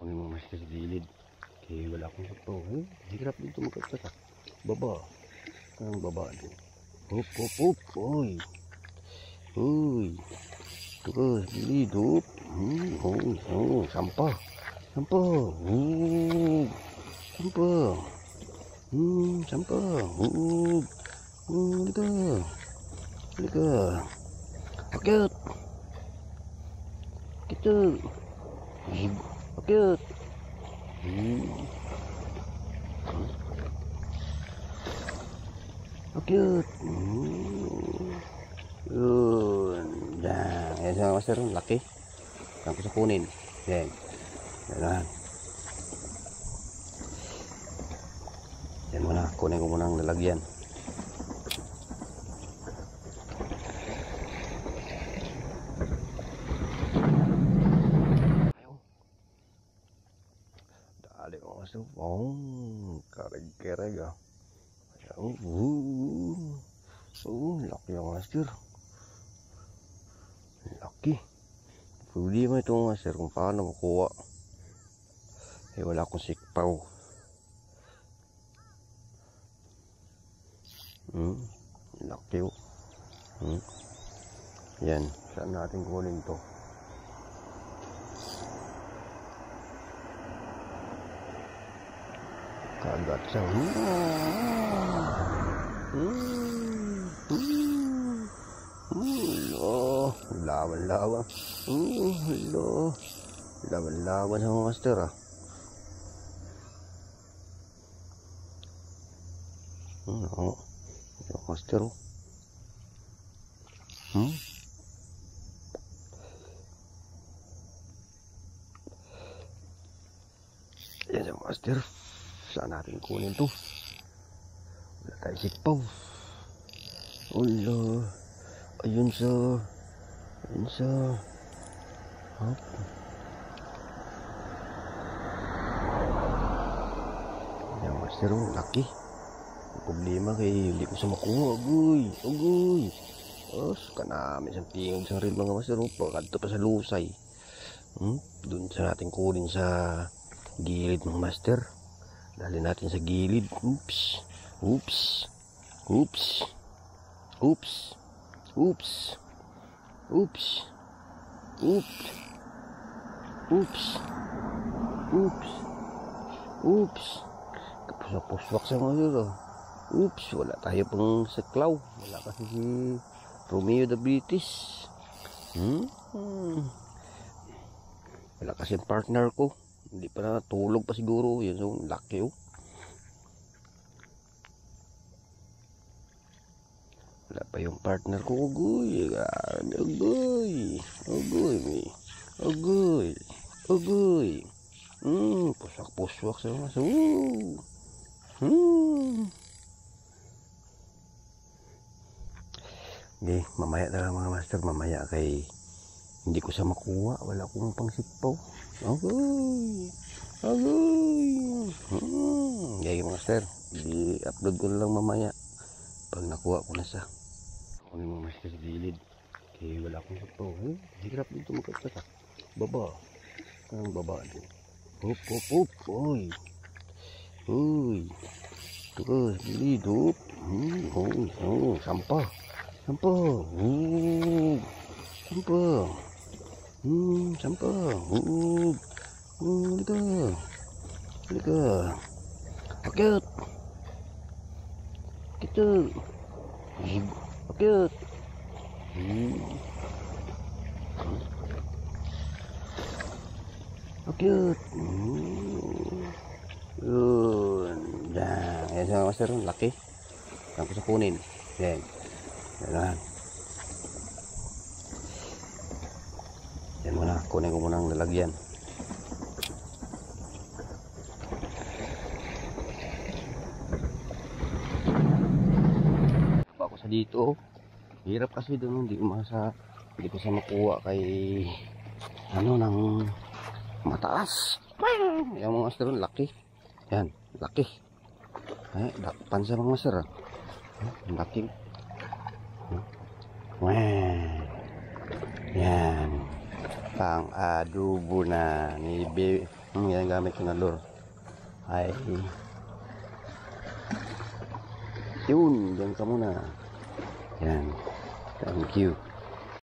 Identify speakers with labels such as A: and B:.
A: Kunin mo mas sa gilid. Kaya wala akong sakto. Hirap dito magkakatak. Baba. Ang baba din. Hop, hop, hop. Uy. Uy. Ito ka, gilid. Hop. Sampah. Sampah. Sampah. Sampah. Halika. Halika. Akyat. Kita. Akyat. Akyat. Yun. Yan. Ayan sa master. Laki. Saan ko sa kunin. Yan. Yan. Yan muna. Kunin ko muna ang lalagyan. Dali ko masuk. Kareg-kareg ah. Laki ang master. Laki. Problema ito master kung paano makuha. Wala akong sikpaw. Laki oh. Yan. Saan natin kunin to? Kagat siya. Lawan-lawan. Lawan-lawan sama master ah. Master oh. Yan sama master. Saan natin kunin to? Wala tayo sikpaw. Wala. Ayun sa hop. Yan master oh, laki. Problema kay hindi ko sa makuha. Agoy. Ka namin sa tingog sa rin mga master oh. Pagkadto pa sa lusay. Doon sa natin kunin sa gilid ng master. Dali natin sa gilid. Oops. Kapuswak sa mga yun. Wala tayo pang saklaw. Wala kasi si Romeo the British. Wala kasi ang partner ko. Hindi pa natulog pa siguro. Yan so laki oh. Wala pa yung partner ko. Agoy. Puswak sa mga. Okay, mamaya na lang mga master. Mamaya kay hindi ko siya makuha. Wala akong pangsikpaw. Agoy. Okay mga master. I-upload ko na lang mamaya. Pag nakuha ko na siya. Kunin mo mas sa gilid. Kaya wala akong sakto. Hirap dito magkakatak. Baba. Ang baba din. Hop. Uy. Ito ka. Gilid. Hop. Sampah. Sampah. Halika. Akyat. Kita. Akyat. Akyat. Yun. Yan. Ayan sa master. Laki. Saan ko sa kunin. Yan. Yan. Yan muna. Kunin ko muna ang lalagyan. Ako sa dito. Hirap kasi doon. Hindi ko sa makuha kay ng mataas. Yan mga master. Laki. Yan. Laki. Dakpan sa mga master. Laki. Yan. Pang adobo na ni Yan ang gamit ko na lure. Ay, yun, dyan ka muna. Yan, thank you.